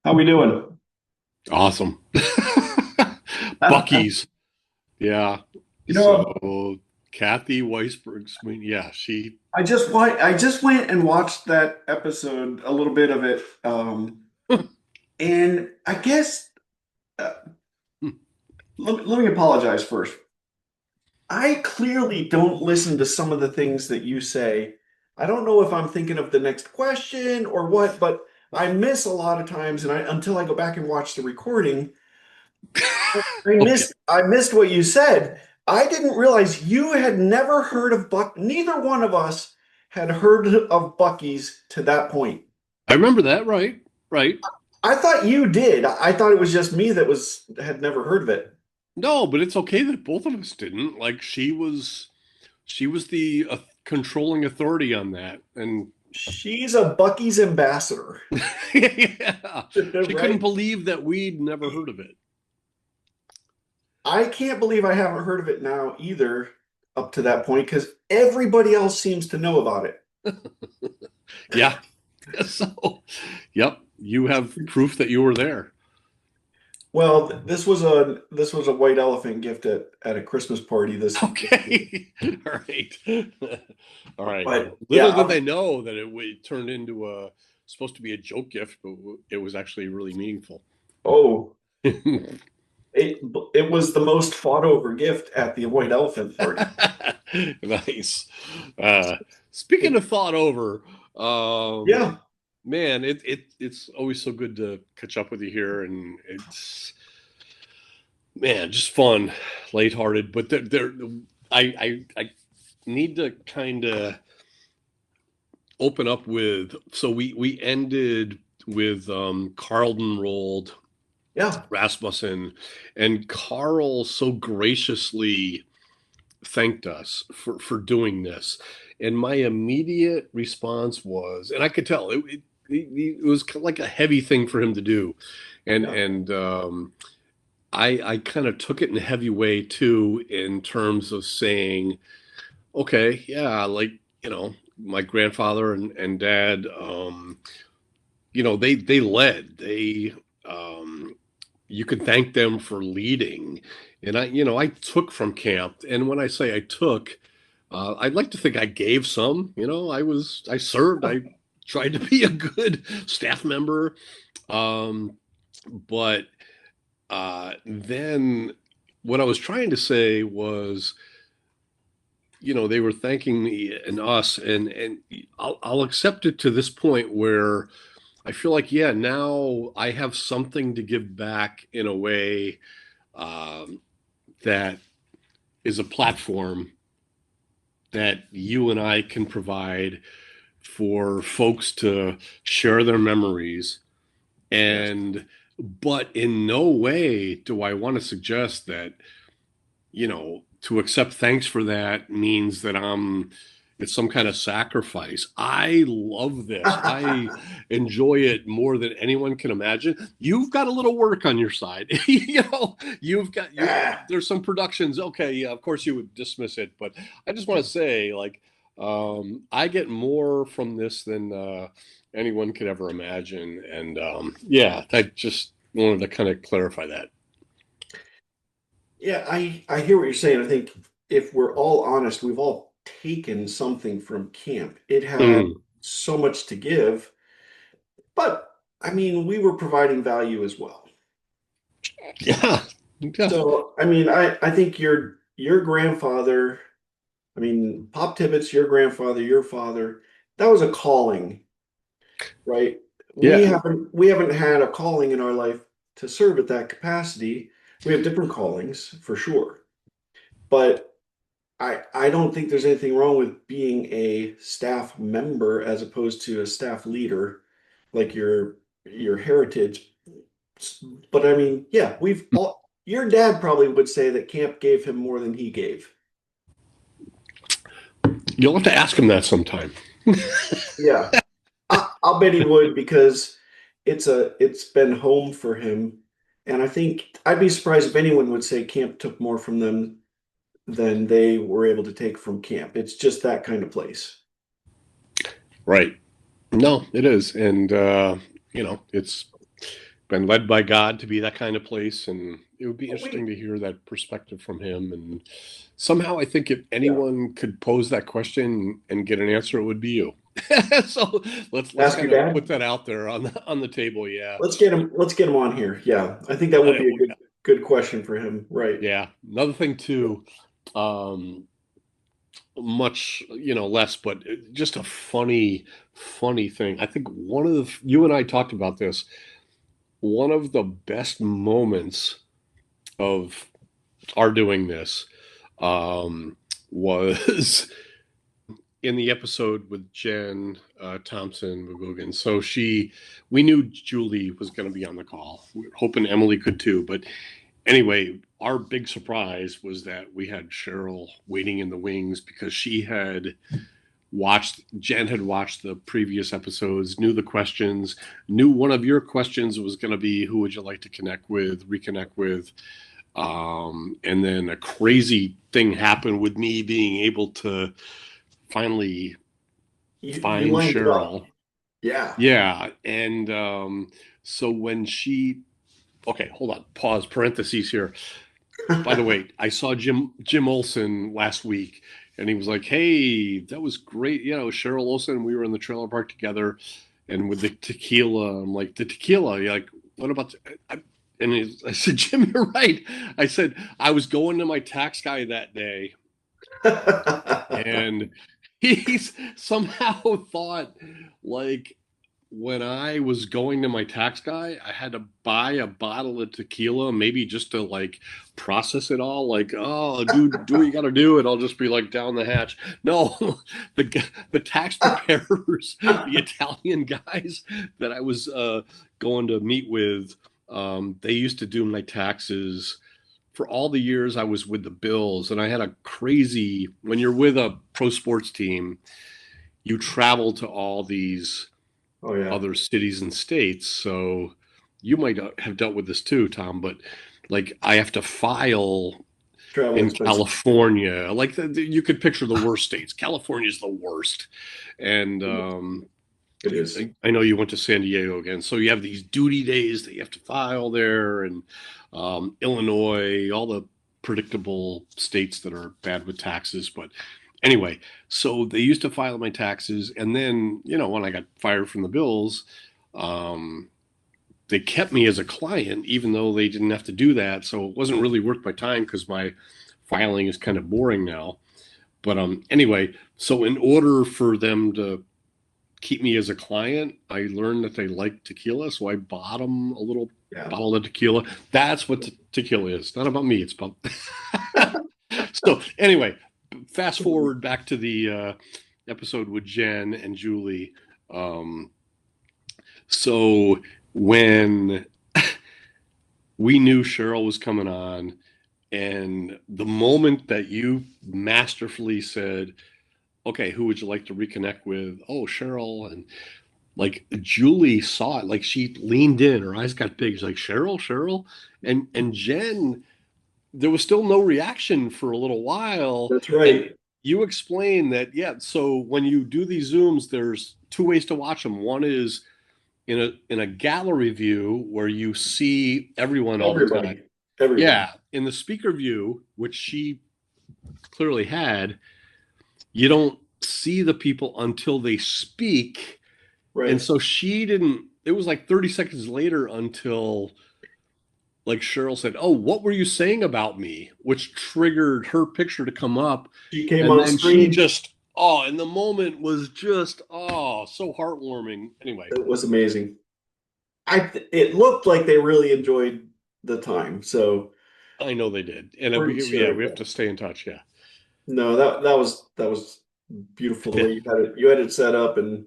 How we doing? Awesome. Bucky's. Yeah. You know, So Kathy Weisberg's, yeah, she, I just went and watched that episode, a little bit of it, and I guess uh, let me apologize first. I clearly don't listen to some of the things that you say. I don't know if I'm thinking of the next question or what, but I miss a lot of times, and until I go back and watch the recording, okay. I missed what you said. I didn't realize you had never heard of Neither one of us had heard of Bucky's to that point. I remember that, right? Right. I thought you did. I thought it was just me that was had never heard of it. No, but it's okay that both of us didn't. Like she was the controlling authority on that. And She's a Bucky's ambassador, yeah, she couldn't right? believe that we'd never heard of it. I can't believe I haven't heard of it now either up to that point because everybody else seems to know about it. Yeah. So, yep, you have proof that you were there. Well, this was a white elephant gift at a Christmas party this year. Okay. All right. All right. But yeah, Little did they know that it turned into a supposed to be a joke gift, but it was actually really meaningful. oh, it it was the most fought over gift at the white elephant party. Nice. Uh, Speaking It, of thought over, um, yeah, man, it's always so good to catch up with you here, and it's man, just fun, lighthearted. But I need to kind of open up with so we ended with Carlton rolled yeah. Rasmussen, and Carl so graciously thanked us for doing this, and my immediate response was, and I could tell it was like a heavy thing for him to do, and Yeah. I kind of took it in a heavy way too, in terms of saying, okay, yeah, like my grandfather and dad, they led. Um, you can thank them for leading, and I took from camp. And when I say I took, I'd like to think I gave some. I served. I tried to be a good staff member, um, but then what I was trying to say was, they were thanking me and us, and I'll accept it to this point where I feel like, yeah, now I have something to give back in a way, um, that is a platform that you and I can provide for folks to share their memories. Yes. And but in no way do I want to suggest that, to accept thanks for that means that it's some kind of sacrifice. I love this. I enjoy it more than anyone can imagine. You've got a little work on your side. You've got Ah, there's some productions. Okay, yeah, of course you would dismiss it, but I just want to say, like, I get more from this than anyone could ever imagine. And yeah, I just wanted to kind of clarify that. yeah, I hear what you're saying. I think if we're all honest, we've all taken something from camp. It had Mm. so much to give, but I mean, we were providing value as well. Yeah. Yeah. So, I mean, I think your grandfather, I mean, Pop Tibbetts, your grandfather, your father, that was a calling, right? Yeah. We haven't had a calling in our life to serve at that capacity. We have different callings for sure. But I don't think there's anything wrong with being a staff member as opposed to a staff leader, like your heritage. But I mean, yeah, we've all your dad probably would say that camp gave him more than he gave. You'll have to ask him that sometime. Yeah. I'll bet he would because it's been home for him. And I think I'd be surprised if anyone would say camp took more from them than they were able to take from camp. It's just that kind of place. Right. No, it is. And, it's been led by God to be that kind of place. And it would be interesting Wait, to hear that perspective from him. And somehow I think if yeah. anyone could pose that question and get an answer, it would be you. So let's Ask kind your of put dad. that out there on the table. Yeah. Let's get him. Let's get him on here. Yeah, I think that would I, be a good question for him. Right. yeah. Another thing too, um, much less, but just a funny thing. I think you and I talked about this. One of the best moments of our doing this was in the episode with Jen Thompson McGugan. So we knew Julie was going to be on the call. We were hoping Emily could too. But anyway, our big surprise was that we had Cheryl waiting in the wings because Jen had watched the previous episodes, knew the questions, knew one of your questions was going to be who would you like to reconnect with. And then a crazy thing happened with me being able to finally You find lined it up. Cheryl. Yeah. Yeah. And so when okay, hold on, pause, parentheses here. By the way, I saw Jim Olson last week, and he was like, "Hey, that was great. Cheryl Olson. We were in the trailer park together, and with the tequila. I'm like, the tequila. You're like, what about?" I said, "Jim, you're right." I said I was going to my tax guy that day, and he's somehow thought like when I was going to my tax guy, I had to buy a bottle of tequila, maybe just to like process it all. Like, oh, do what you got to do, and I'll just be like down the hatch. No, the tax preparers, the Italian guys that I was going to meet with, they used to do my taxes for all the years I was with the Bills, and I had a crazy. When you're with a pro sports team, you travel to all these Oh yeah. other cities and states. So you might have dealt with this too, Tom, but like I have to file Travel in expenses. California. Like you could picture the worst states. California is the worst. And It is. I know you went to San Diego again. So you have these duty days that you have to file there, and Illinois, all the predictable states that are bad with taxes. But anyway, so they used to file my taxes. And then, when I got fired from the Bills, um, they kept me as a client, even though they didn't have to do that. So it wasn't really worth my time because my filing is kind of boring now. But anyway, so in order for them to keep me as a client, I learned that they like tequila, so I bought them a little Yeah. bottle of tequila. That's what tequila is. Not about me. It's about. So anyway, fast forward back to the episode with Jen and Julie. Um, so when we knew Cheryl was coming on, and the moment that you masterfully said, "Okay, who would you like to reconnect with?" Oh, Cheryl, and like Julie saw it, like she leaned in, her eyes got big. She's like, Cheryl, Cheryl, and Jen, there was still no reaction for a little while, That's and right. you explained that, yeah. So when you do these zooms, there's two ways to watch them. One is in a gallery view where you see everyone all the time. Everybody. Everyone. Yeah, in the speaker view, which she clearly had, you don't see the people until they speak. And Right. so she didn't, it was like 30 seconds later until like Cheryl said, "Oh, what were you saying about me?" Which triggered her picture to come up. She came And on then she screen. just, oh, and the moment was just, oh, so heartwarming. Anyway, It was amazing. It looked like they really enjoyed the time. So I know they did. And pretty yeah, sure. we have Yeah. to stay in touch. Yeah. No, that was beautiful the way you had it set up, and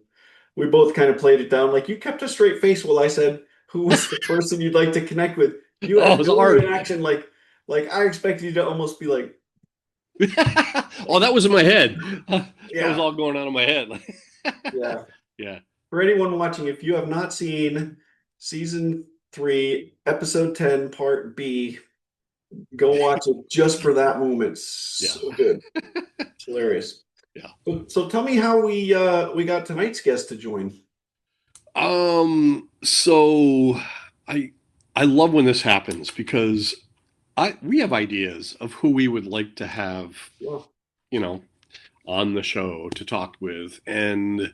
we both kind of played it down. Like you kept a straight face while I said who was the person you'd like to connect with. You Oh, it had was no hard. reaction. Like I expected you to almost be like, Oh, that was in my head. That was yeah, all going on in my head. yeah. Yeah. For anyone watching, if you have not seen season 3, episode 10, part B, go watch it just for that moment. Yeah. So good. It's hilarious. Yeah. So tell me how we got tonight's guest to join. So I I love when this happens because I we have ideas of who we would like to have, Yeah. you know, on the show to talk with. And,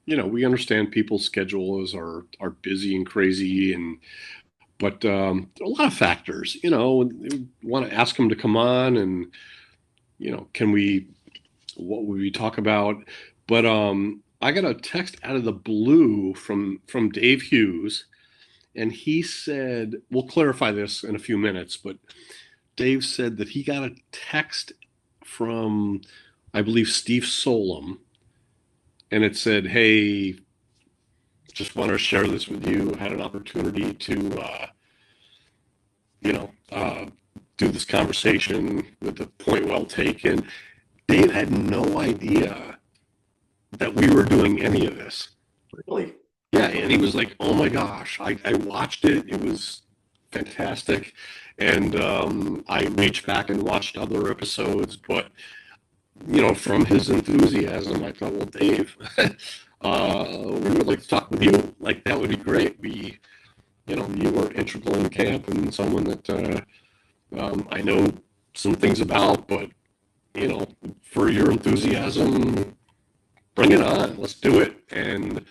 we understand people's schedules are busy and crazy and but there are a lot of factors, we want to ask them to come on and, can we what would we talk about? But I got a text out of the blue from Dave Hughes, and he said, we'll clarify this in a few minutes, but Dave said that he got a text from, I believe, Steve Solom, and it said, "Hey, just want to share this with you. Had an opportunity to, you know, uh, do this conversation with the point well taken." Dave had no idea that we were doing any of this. Really? Yeah, and he was like, "Oh my gosh, I watched it. It was fantastic." And I reached back and watched other episodes, but from his enthusiasm, I thought, well, Dave, we would like to talk with you. Like that would be great. You were integral in camp and someone that I know some things about, but for your enthusiasm, bring it on. Let's do it. And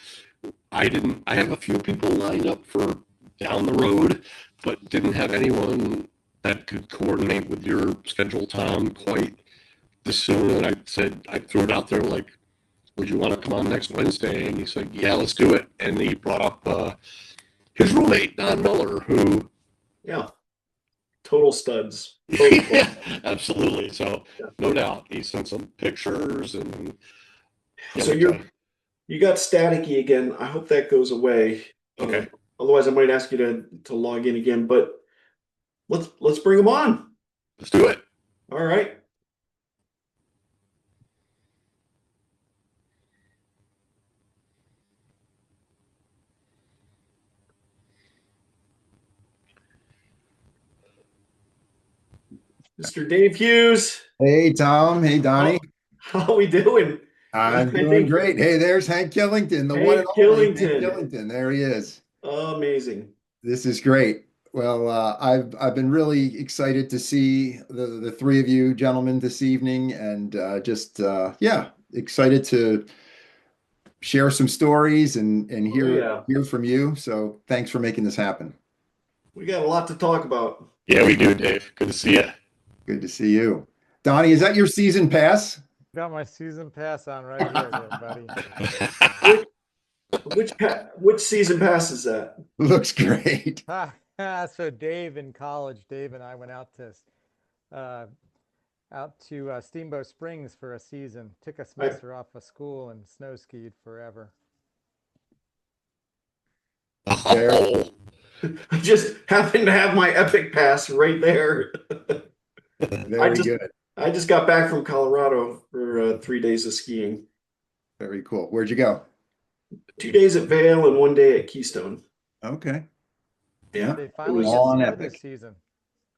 I didn't. I have a few people lined up for down the road, but didn't have anyone that could coordinate with your schedule, Tom, quite this soon. And I said I threw it out there like, "Would you want to come on next Wednesday?" And he said, "Yeah, let's do it." And he brought up his roommate Don Miller, who Yeah. Total studs, both of them. yeah, absolutely. So Yeah. no doubt he sent some pictures and So but you got staticky again. I hope that goes away. okay, Otherwise, I might ask you to log in again. But let's bring them on. let's do it. All right. Mr. Dave Hughes. Hey, Tom. Hey, Donnie. How we doing? I'm I doing think great. Hey, there's Hank Killington, the one and Hank only Hank Killington. Killington. There he is. Amazing. This is great. Well, I've been really excited to see the three of you gentlemen this evening, and just yeah, excited to share some stories and Oh hear yeah. hear from you. So thanks for making this happen. We got a lot to talk about. Yeah, we do, Dave. Good to see you. Good to see you, Donnie. Is that your season pass? Got my season pass on right here, there, buddy. Which which season pass is that? Looks great. So Dave in college, Dave and I went uh, out to Steamboat Springs for a season. Took a I semester off of school and snow skied forever. There, Oh, I just happen to have my Epic Pass right there. I very just good. I just got back from Colorado for 3 days of skiing. Very cool. Where'd you go? 2 days at Vail and 1 day at Keystone. Okay. Did Yeah. Yeah, they it finally was. get All on snow this Epic. season?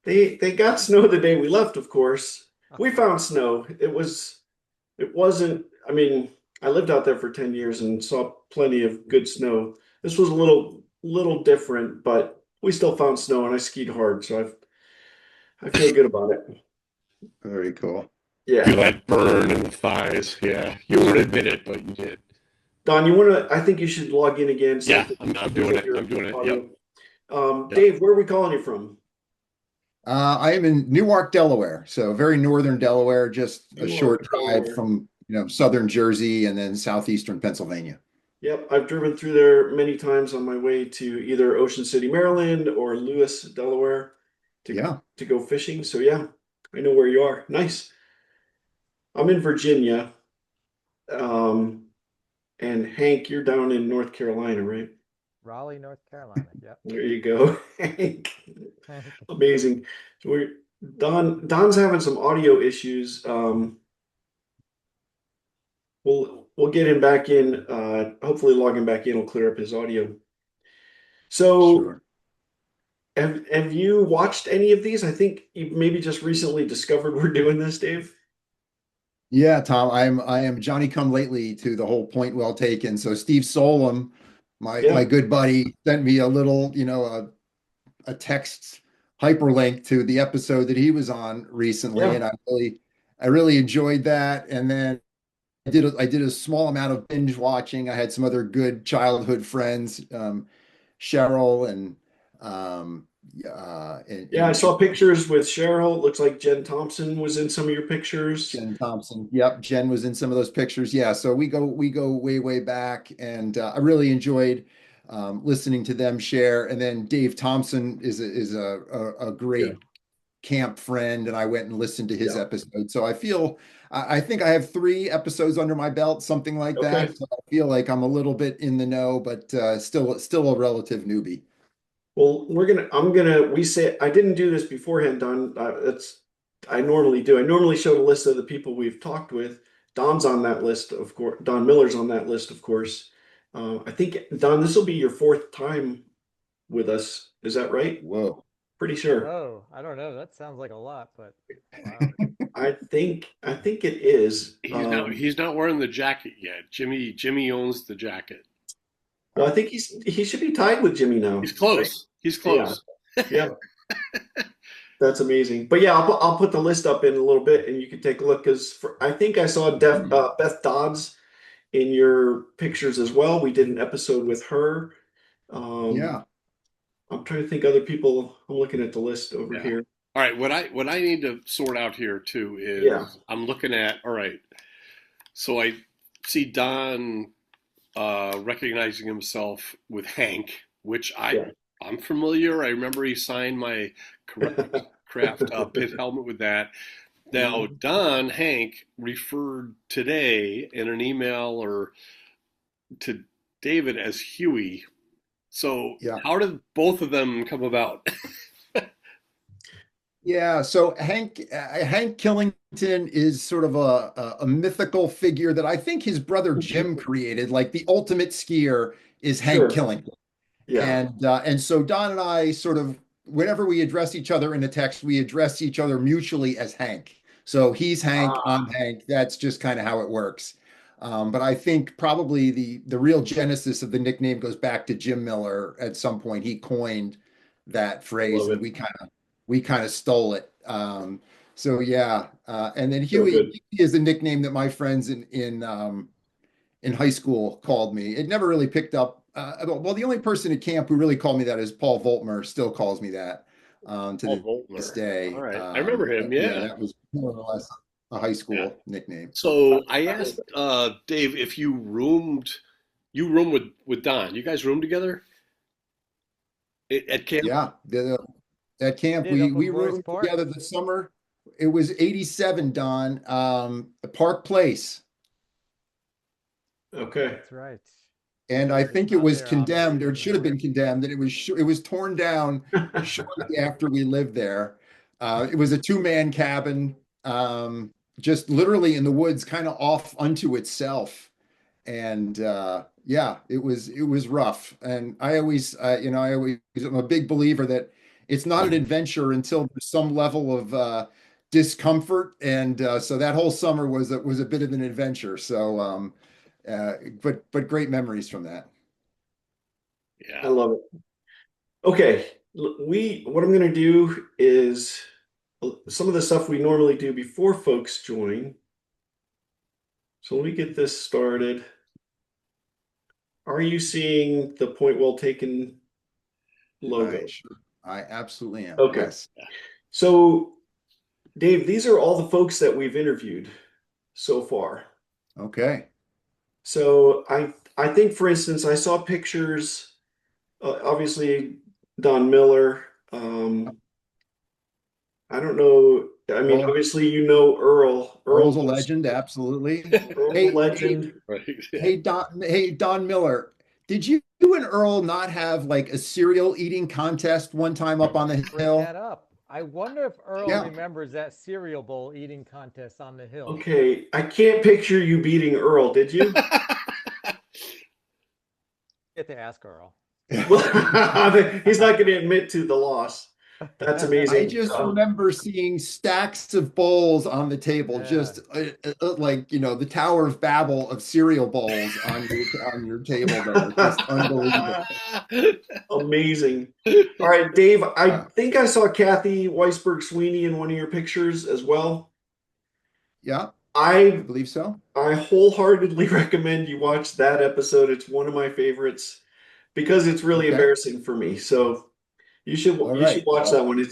They got snow the day we left, of course. We found snow. It wasn't. I mean, I lived out there for 10 years and saw plenty of good snow. This was a little different, but we still found snow and I skied hard, so I feel good about it. Very cool. feel Yeah. that burn in the thighs. Yeah, you won't admit it, but you did. Don, you wanna I think you should log in again so I Yeah, can I'm look doing at it. your I'm doing it. Yep, audio. yep. Dave, where are we calling you from? I am in Newark, Delaware, so very northern Delaware, just a short Newark, drive Delaware. from southern Jersey and then southeastern Pennsylvania. Yep, I've driven through there many times on my way to either Ocean City, Maryland or Lewis, Delaware to Yeah, to go fishing. So yeah, I know where you are. Nice. I'm in Virginia. Um, and Hank, you're down in North Carolina, right? Raleigh, North Carolina. Yep. There you go. Hank. Amazing. So we're Don's having some audio issues. We'll get him back in. Hopefully logging back in will clear up his audio. So sure. have you watched any of these? I think you maybe just recently discovered we're doing this, Dave. Yeah, Tom, I am Johnny come lately to the whole point well taken. So Steve Solom My Yeah, good buddy sent me a little, a text hyperlink to the episode that he was on recently, yeah. and I really enjoyed that. And then I did a small amount of binge watching. I had some other good childhood friends, Cheryl um, Yeah, I and saw pictures with Cheryl. It looks like Jen Thompson was in some of your pictures. Jen Thompson. Yep, Jen was in some of those pictures. Yeah, so we go way back, and I really enjoyed listening to them share. And then Dave Thompson is a Yeah, great camp friend, and I went and listened to his yeah. episode. So I think I have 3 episodes under my belt, something like Okay. that. So I feel like I'm a little bit in the know, but still a relative newbie. Well, we say, I didn't do this beforehand, Don. I normally do. I normally show the list of the people we've talked with. Don's on that list, of course. Don Miller's on that list, of course. I think, Don, this will be your fourth time with us. Is that right? Whoa. Pretty sure. Whoa, I don't know. That sounds like a lot, but wow. I think it is. He's not wearing the jacket yet. Jimmy owns the jacket. Well, I think he should be tied with Jimmy now, He's right? close. He's Yeah, close. yeah. That's amazing. But yeah, I'll put the list up in a little bit, and you can take a look because I think I saw Beth Dodds in your pictures as well. We did an episode with her. Um, Yeah. I'm trying to think other people. I'm looking at the list over Yeah. here. All right. What I need to sort out here too Yeah, is I'm looking at. All right. So I see Don recognizing himself with Hank, which yeah. I'm familiar. I remember he signed my craft pit helmet with that. Now, Mhm. Hank referred today in an email or to David as Huey. So Yeah. how did both of them come about? Yeah, so Hank Killington is sort of a mythical figure that I think his brother Jim created. Like the ultimate skier is Hank Sure. Killington. Yeah. And so Don and I sort of, whenever we address each other in a text, we address each other mutually as Hank. So he's Hank, I'm Ah, Hank. That's just kind of how it works. But I think probably the real genesis of the nickname goes back to Jim Miller. At some point, he coined that phrase, love and it. we kind of stole it. So yeah, and then So Huey good. is a nickname that my friends in high school called me. It never really picked up. Well, the only person at camp who really called me that is Paul Voltmer. Still calls me that Paul to this Voltner. All day. right. I remember him. But yeah, Yeah. that was more or less a high Yeah. school nickname. So I asked Dave if you room with Don. You guys room together at camp? Yeah, at We camp did we up in we Royce roomed Park. together this summer. It was 87, Don. Park Place. Okay. That's right. And I Just think it not was there often condemned, or it should have anymore. been condemned, and it was torn down shortly after we lived there. It was a two-man cabin, just literally in the woods, kind of off unto itself. And yeah, it was rough. And I'm a big believer that it's not an adventure until there's some level of discomfort. And so that whole summer was a bit of an adventure. So, uh, but great memories from that. I Yeah. love it. Okay. What I'm going to do is some of the stuff we normally do before folks join. So let me get this started. Are you seeing the Point Well Taken I logo? sure, I absolutely am. Okay. Yes. So, Dave, these are all the folks that we've interviewed so far. Okay. So I think, for instance, I saw pictures, obviously Don Miller. I don't know. I mean, Earl, obviously you know Earl. Earl's a legend. Absolutely. Earl's a Hey, legend. Right. Don Miller, did you and Earl not have like a cereal eating contest one time up on the Bring hill? that up. I wonder if Earl Yeah. remembers that cereal bowl eating contest on the hill. Okay, I can't picture you beating Earl, did you? Get to ask Earl. Well, he's not going to admit to the loss. That's I amazing. just remember seeing stacks of bowls on the table, Yeah. just like the Tower of Babel of cereal bowls on your table there. Just unbelievable. Amazing. All right, Dave, I Uh, think I saw Kathy Weisberg Sweeney in one of your pictures as well. yeah, I I believe so. I wholeheartedly recommend you watch that episode. It's one of my favorites because it's really Okay. embarrassing for me. So All you should right. watch that Well, one.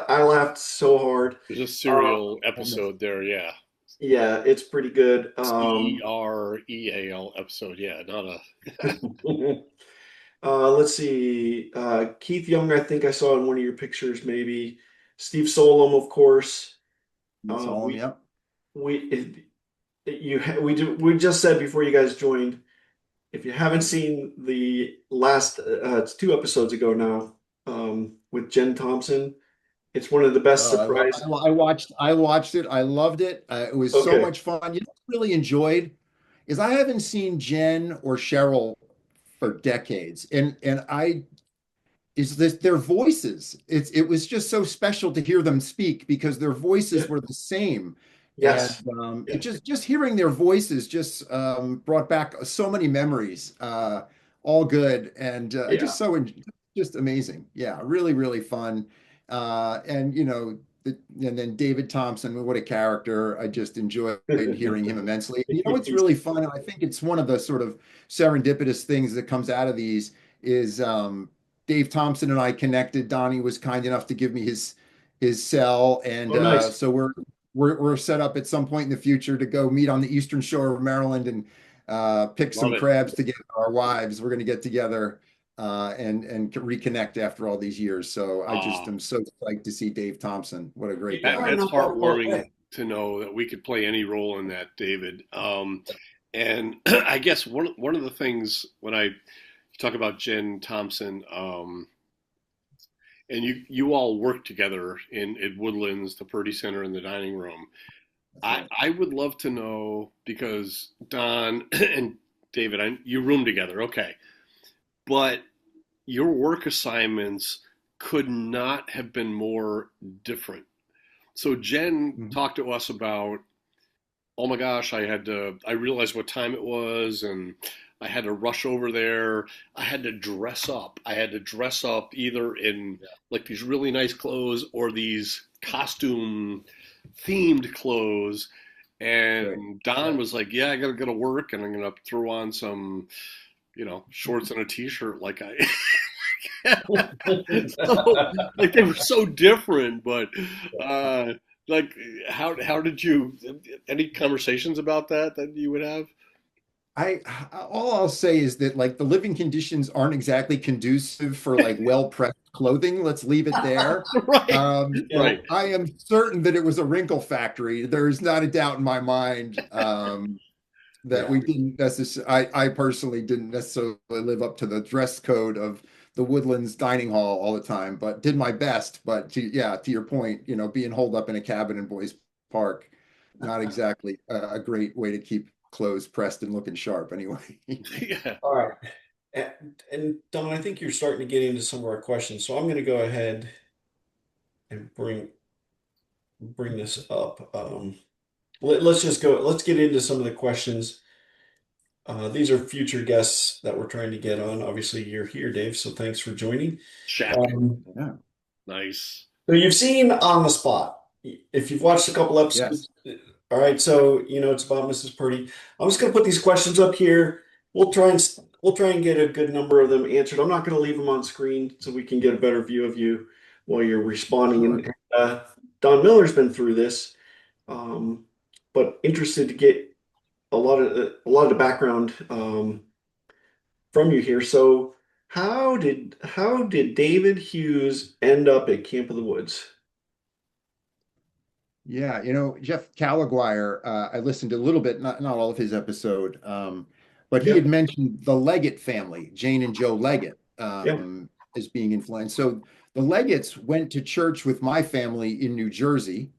I laughed so hard. There's a Uh, serial episode there, yeah. yeah, it's pretty good. Sereal episode, yeah, not a Let's see. Keith Young, I think I saw in one of your pictures, maybe. Steve Solom, of course. you Uh, saw him. we Yep. we just said before you guys joined, if you haven't seen the last, it's 2 episodes ago now, with Jen Thompson, it's one of the best Oh, surprise. I watched it. I loved it. It was so Okay. much fun. You know what I really enjoyed is I haven't seen Jen or Cheryl for decades, and I is this their voices. It was just so special to hear them speak because their Yeah. voices were the same. And Yes. it Yeah. just hearing their voices just brought back so many memories, all good and Yeah. just amazing. Yeah, really, really fun. And and then David Thompson, what a character. I just enjoyed hearing him immensely. You know what's really fun, and I think it's one of the sort of serendipitous things that comes out of these is Dave Thompson and I connected. Donnie was kind enough to give me his cell, and Oh, nice. so we're set up at some point in the future to go meet on the eastern shore of Maryland and pick love some it. crabs together. Our wives, we're going to get together and reconnect after all these years. So I just Ah, am so psyched to see Dave Thompson. What a great You that, guy. are that's not that far heartwarming away. to know that we could play any role in that, David. And I guess one of the things when I talk about Jen Thompson, and you all work together in Woodlands, the Purdy Center, and the dining room. That's right. I would love to know because Don and David, you room together, okay, but your work assignments could not have been more different. So Jen Mhm. talked to us about, oh my gosh, I realized what time it was and I had to rush over there. I had to dress up. I had to dress up either in like these really nice clothes or these costume themed clothes. Right. And Don was like, yeah, I gotta go to work and I'm gonna throw on some, shorts and a t-shirt like I so like they were so different, but uh like how did you any conversations about that you would have? I all I'll say is that like the living conditions aren't exactly conducive for like well-pressed clothing. Let's leave it there. Right, Yeah. right. I am certain that it was a wrinkle factory. There's not a doubt in my mind that Yeah. we didn't necessarily. I personally didn't necessarily live up to the dress code of the Woodlands dining hall all the time, but did my best. But to your point, being holed up in a cabin in Boys Park, not exactly a great way to keep clothes pressed and looking sharp anyway. Yeah. All right. And Don, I think you're starting to get into some of our questions, so I'm going to go ahead and bring this up. Let's just go. Let's get into some of the questions. These are future guests that we're trying to get on. Obviously, you're here, Dave, so thanks for joining. Shaq. Um, Yeah. Nice. so you've seen On the Spot. If you've watched a couple Yes. episodes, all right. So you know it's about Mrs. Purdy. I'm just going to put these questions up here. We'll try and get a good number of them answered. I'm not going to leave them on screen so we can get a better view of you while you're responding. Sure. And Don Miller's been through this, um, but interested to get a lot of the background from you here. So, how did David Hughes end up at Camp of the Woods? Yeah, Jeff Caliguire, I listened to a little bit, not all of his episode, but he had Yep, mentioned the Leggett family, Jane and Joe Leggett, yep, as being influenced. So the Leggetts went to church with my family in New Jersey,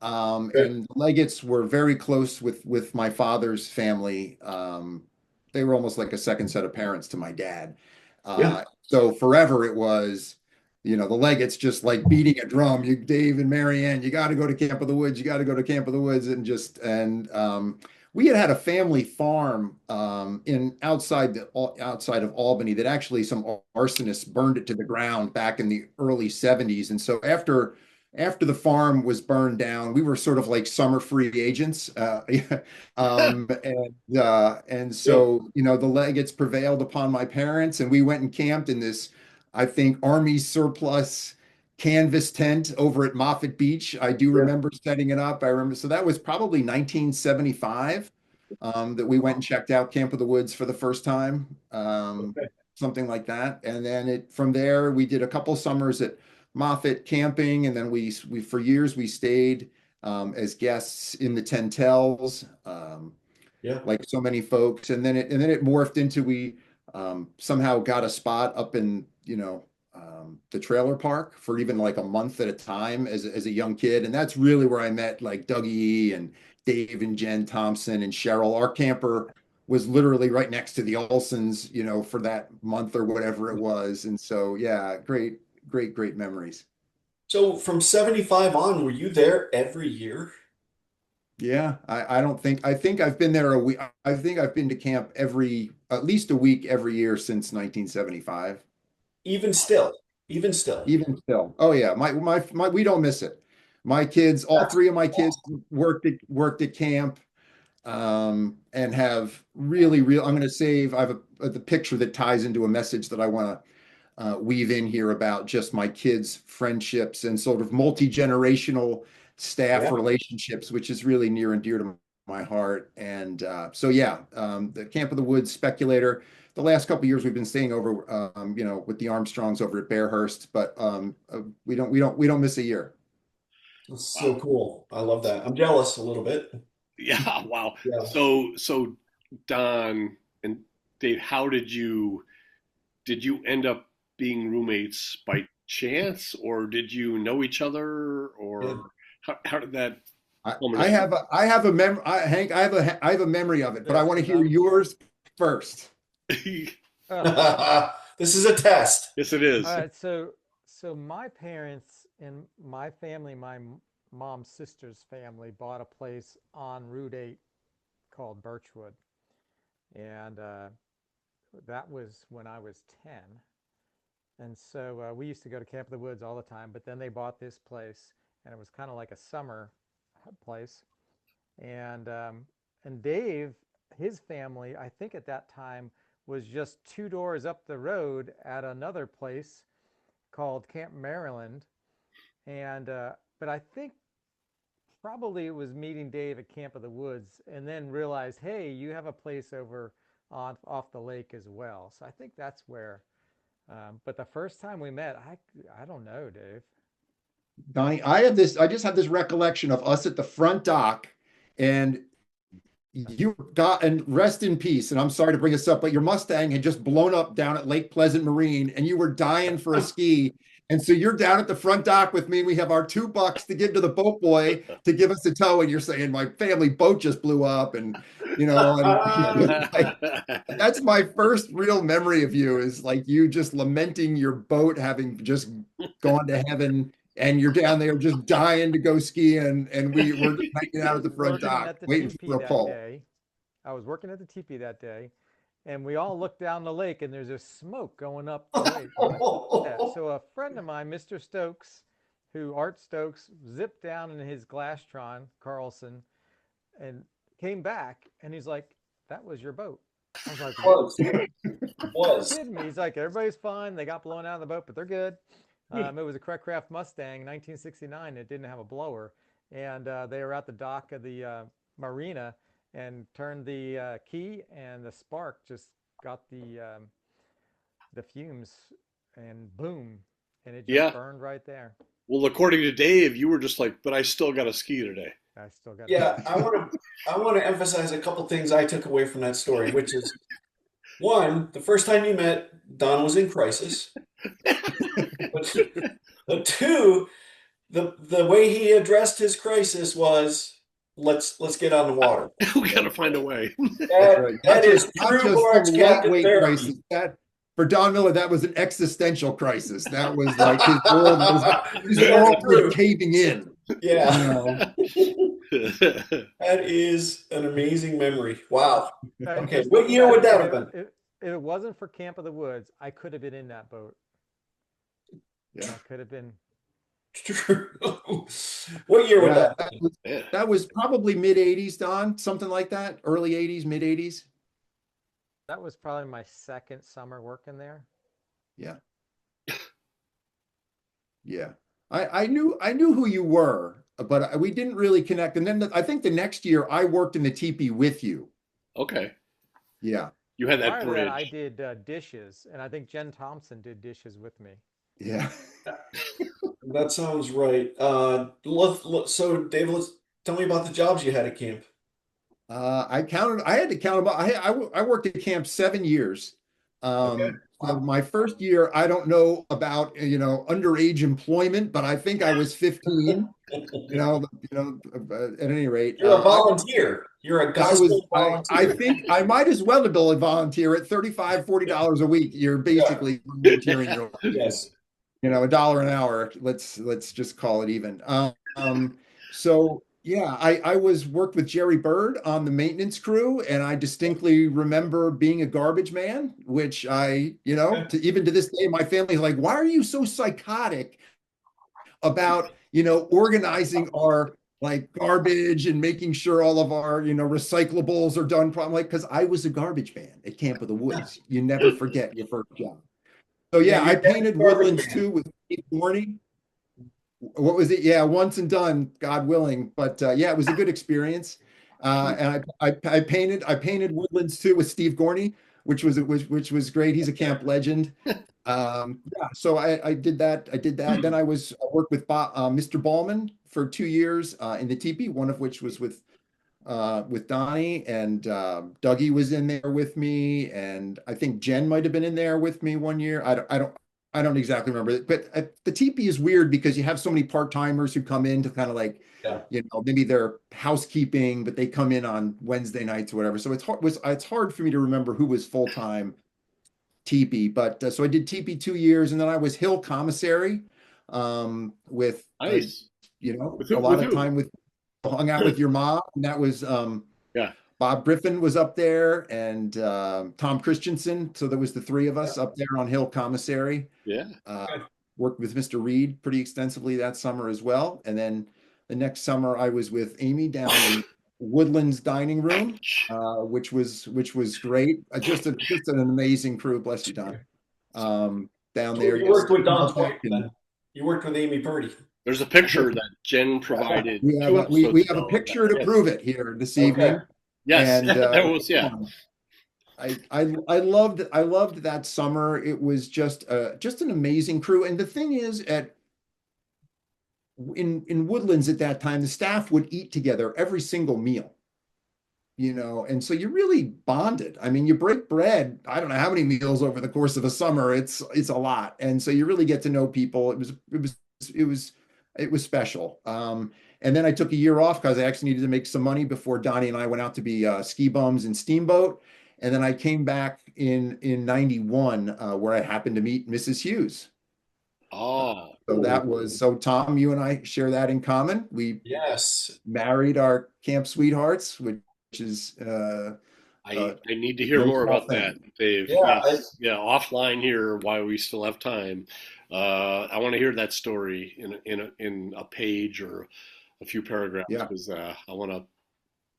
okay, and the Leggetts were very close with my father's family. They were almost like a second set of parents to my dad. yeah, So forever it was. the Leggett's just like beating a drum. You, Dave and Marianne, you got to go to Camp of the Woods. You got to go to Camp of the Woods, and we had a family farm in outside of Albany that actually some arsonists burned it to the ground back in the early 70s. And so after the farm was burned down, we were sort of like summer free agents. And Yep. so, the Leggett's prevailed upon my parents, and we went and camped in this, I think, Army surplus canvas tent over at Moffett Beach. I do Yep. remember setting it up. I remember, so that was probably 1975 that we went and checked out Camp of the Woods for the first time, Okay. something like that. And then from there, we did a couple summers at Moffett camping, and then we for years we stayed as guests in the Tentels, Yeah. like so many folks. And then it morphed into we somehow got a spot up in the trailer park for even like a month at a time as a young kid, and that's really where I met like Dougie and Dave and Jen Thompson and Cheryl. Our camper was literally right next to the Olsons, for that month or whatever it was. And so, yeah, great, great, great memories. So from 75 on, were you there every year? Yeah, I think I've been there a week. I think I've been to camp at least a week every year since 1975. Even still, even still. Even still. Oh yeah, we don't miss it. My kids, all That's three of my kids awesome. worked at camp, and have really, real. I'm going to save. I have the picture that ties into a message that I want to weave in here about just my kids' friendships and sort of multi-generational staff Yeah. relationships, which is really near and dear to my heart. And so, yeah, the Camp of the Woods speculator. The last couple of years we've been staying over, with the Armstrongs over at Bearhurst, but we don't miss a year. That's so Wow. cool. I love that. I'm jealous a little bit. Yeah. Wow. Yeah. So Don and Dave, how did you end up being roommates by chance, or did you know each other, Yeah. or how did that I culminate? have a mem Hank, I have a memory of it, but I This want to is hear yours first. oh, This is a test. Yes, it all is. right. So my parents and my family, mom's sister's family, bought a place on Route 8 called Birchwood, and that was when I was 10. And so we used to go to Camp of the Woods all the time, but then they bought this place, and it was kind of like a summer place. And Dave, his family, I think at that time was just two doors up the road at another place called Camp Maryland. And but I think probably it was meeting Dave at Camp of the Woods, and then realized, hey, you have a place over on off the lake as well. So I think that's where. But the first time we met, I don't know, Dave. Donnie, I just have this recollection of us at the front dock, and you got, and rest in peace. And I'm sorry to bring this up, but your Mustang had just blown up down at Lake Pleasant Marine, and you were dying for a ski. And so you're down at the front dock with me. We have our $2 to give to the boat boy to give us a tow, and you're saying my family boat just blew up, and like, that's my first real memory of you, is like you just lamenting your boat having just gone to heaven, and you're down there just dying to go skiing, and we're just hanging out at the front Working dock at the waiting teepee for a that pull. day. I was working at the teepee that day, and we all looked down the lake, and there's this smoke going up the lake. Yeah, so a friend of mine, Mr. Stokes, Art Stokes, zipped down in his Glasstron Carlson and came back, and he's like, "That was your boat." I was like, "What?" Was. You're Was. kidding me? He's like, "Everybody's fine. They got blown out of the boat, but they're good." It was a Craft Mustang, 1969. It didn't have a blower, and they were at the dock of the marina and turned the key, and the spark just got the fumes, and boom, and it just Yeah. burned right there. Well, according to Dave, you were just like, but I still got to ski today. I still got to Yeah, ski. I want to emphasize a couple things I took away from that story, which is one, the first time you met, Don was in crisis. But, but two, the way he addressed his crisis was let's get on the water. We got to find a way. That's right. That is Not true just some Barnes captain lightweight crisis. therapy. That, for Don Miller, that was an existential crisis. That was like his That's world was true. caving in. Yeah. You know, That is an amazing memory. Wow. Okay, Just what thinking year back, would that have been? if it wasn't for Camp of the Woods, I could have been in that boat. yeah, I could have been. True. What year would yeah. that have been? Yeah. That was probably mid '80s, Don, something like that. Early '80s, mid '80s. That was probably my second summer working there. Yeah, yeah. I knew who you were, but we didn't really connect. And then I think the next year I worked in the teepee with you. Okay. Yeah, You had that Prior to that, I bridge. did dishes, and I think Jen Thompson did dishes with me. yeah. That sounds right. So, Dave, let's tell me about the jobs you had at camp. I had to count about, I worked at camp 7 years. Okay. So Wow. my first year, I don't know about, underage employment, but I think I was 15, at any rate, You're a volunteer. You're a gospel I volunteer. think I might as well have been a volunteer at $35, $40 a week. You're Yeah. basically volunteering your life. Yes. A dollar an hour. Let's just call it even. So yeah, I was worked with Jerry Bird on the maintenance crew, and I distinctly remember being a garbage man, which even to this day, my family's like, why are you so psychotic about, organizing our like garbage and making sure all of our, recyclables are done properly? Like, because I was a garbage man at Camp of the Woods. You never forget your first job. So Yeah, yeah, your I dad's painted garbage woodlands man. too with Steve Warney. What was it? Yeah, once and done, God willing. But yeah, it was a good experience. And I painted woodlands too with Steve Gorney, which was great. He's a camp legend. Yeah, so I did that. I did that. Then I worked with Mr. Ballman for 2 years in the teepee, one of which was with Donnie, and Dougie was in there with me, and I think Jen might have been in there with me one year. I don't exactly remember, but the teepee is weird because you have so many part-timers who come in to kind of like, Yeah. maybe they're housekeeping, but they come in on Wednesday nights or whatever. So it's hard for me to remember who was full-time teepee. But so I did teepee 2 years, and then I was Hill commissary, with Nice. With a who? lot With of who? time with hung out with your mom, and that was Yeah. Bob Griffin was up there, and Tom Christensen. So there was the three of Yeah. us up there on Hill Commissary. Yeah. Uh, Okay. Worked with Mr. Reed pretty extensively that summer as well. And then the next summer I was with Amy down in Woodlands dining room, which was great. Just an amazing crew. Bless you, Don. Down So there, you yes. worked with Don's wife then. You worked with Amy Purdy. There's a picture that Jen provided We have two a, we, episodes we have a ago. picture to Yes. prove it here this Okay. evening. Yes. And That was, yeah. I loved that summer. It was just an amazing crew. And the thing is, in Woodlands at that time, the staff would eat together every single meal. And so you really bonded. I mean, you break bread, I don't know how many meals over the course of a summer. It's a lot. And so you really get to know people. It was special. And then I took a year off because I actually needed to make some money before Donnie and I went out to be ski bums and steamboat. And then I came back in '91, where I happened to meet Mrs. Hughes. Oh, So Tom, you and I share that in common. We Yes. married our camp sweethearts, which is I need to hear no more small about that, thing. Dave. Yeah. Yes. Yeah. Offline here while we still have time. I want to hear that story in a page or a few paragraphs Yeah. because I want to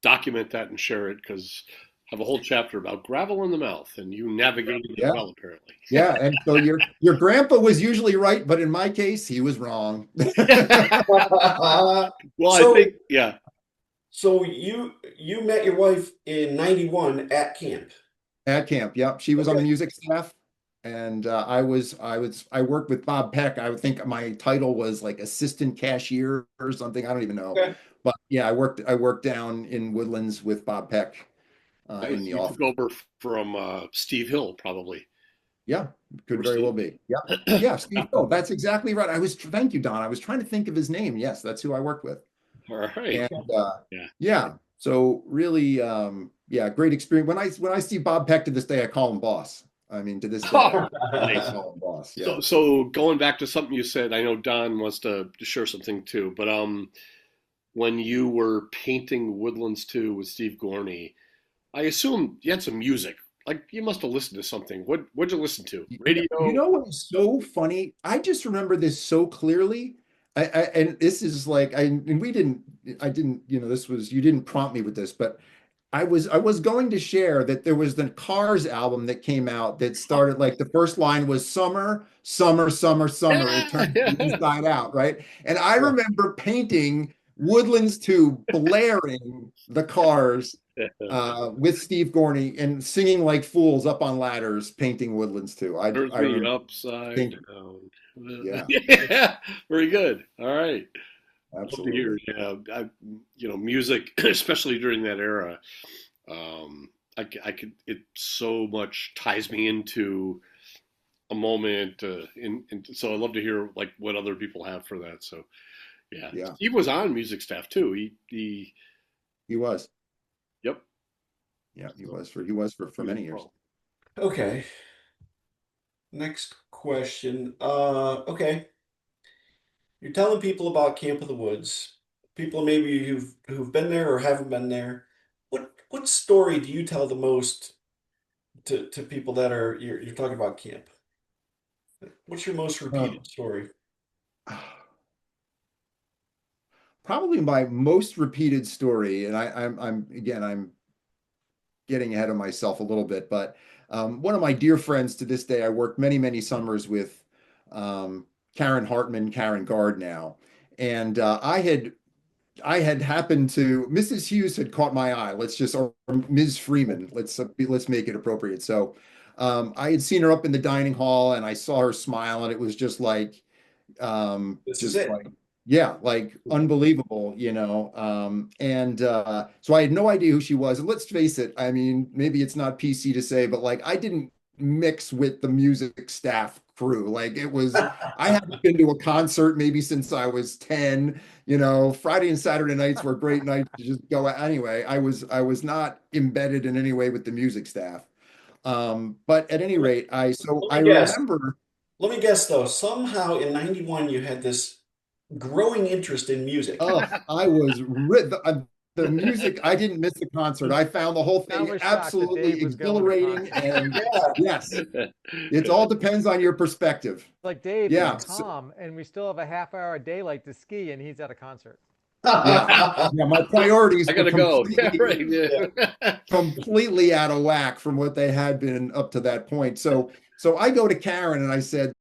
document that and share it because I have a whole chapter about gravel in the mouth and you navigated it Yeah. well apparently. Yeah. And so your grandpa was usually right, but in my case, he was wrong. Well, So- I think yeah. So you met your wife in '91 at camp. At camp, yep. She was on the Okay. music staff, and I worked with Bob Peck. I would think my title was like assistant cashier or something. I don't even know. Okay. But yeah, I worked down in Woodlands with Bob Peck in the You office. took over from Steve Hill probably. Yeah, could Or very well Steve. be. Yeah, yeah, Steve Hill. That's exactly right. Thank you, Don. I was trying to think of his name. Yes, that's who I worked with. All right. And Yeah. yeah, so really, yeah, great experience. When I see Bob Peck to this day, I call him boss. I mean, to this day, I Nice. call him boss. Yeah. So going back to something you said, I know Don wants to share something too, but when you were painting Woodlands 2 with Steve Gorney, I assume you had some music. Like you must have listened to something. What'd you listen to? You Radio? know what is so funny? I just remember this so clearly. And this is like and we didn't I didn't, this was you didn't prompt me with this, but I was going to share that there was the Cars album that came out that started like the first line was summer, summer, summer, summer. It Yeah, turned yeah. inside out, right? And I remember painting Woodlands 2, blaring the Cars with Steve Gorney and singing like fools up on ladders, painting Woodlands 2. Turns I me remember upside thinking, down. yeah, Yeah, very good. All right. Love to hear. absolutely. Yeah, music, especially during that era. I could. It so much ties me into a moment. So I love to hear like what other people have for that. So yeah, Yeah, Steve was on music staff too. He he was. Yep. Yeah, he So was for he was many years. pro. Okay. Next question. Okay. You're telling people about Camp of the Woods. People maybe who've been there or haven't been there. What story do you tell the most to people that are you're talking about camp? What's your most Oh. repeated story? Probably my most repeated story, and I'm again, I'm getting ahead of myself a little bit, but one of my dear friends to this day, I worked many, many summers with Karen Hartman, Karen Gard now, and I had happened to Mrs. Hughes had caught my eye. Let's just or Ms. Freeman. Let's make it appropriate. So I had seen her up in the dining hall, and I saw her smile, and it was This is just it. like yeah, like unbelievable, and so I had no idea who she was. And let's face it, I mean, maybe it's not PC to say, but like I didn't mix with the music staff crew. Like it was, I hadn't been to a concert maybe since I was 10. Friday and Saturday nights were great nights to just go out. Anyway, I was not embedded in any way with the music staff. But at any Let me, rate, let I me guess. remember. Let me guess though. Somehow in '91 you had this growing interest in music. Oh, I was the music. I didn't miss the concert. I found the whole John thing was shocked that absolutely Dave was going to exhilarating. concerts. And Yeah. yes, it all depends on your perspective. Like Dave is Yeah, so, calm, and we still have a half-hour daylight to ski, and he's at a concert. yeah, yeah. My priorities I were gotta go. Yeah, completely, right. Yeah. Yeah. completely out of whack from what they had been up to that point. So I go to Karen and I said,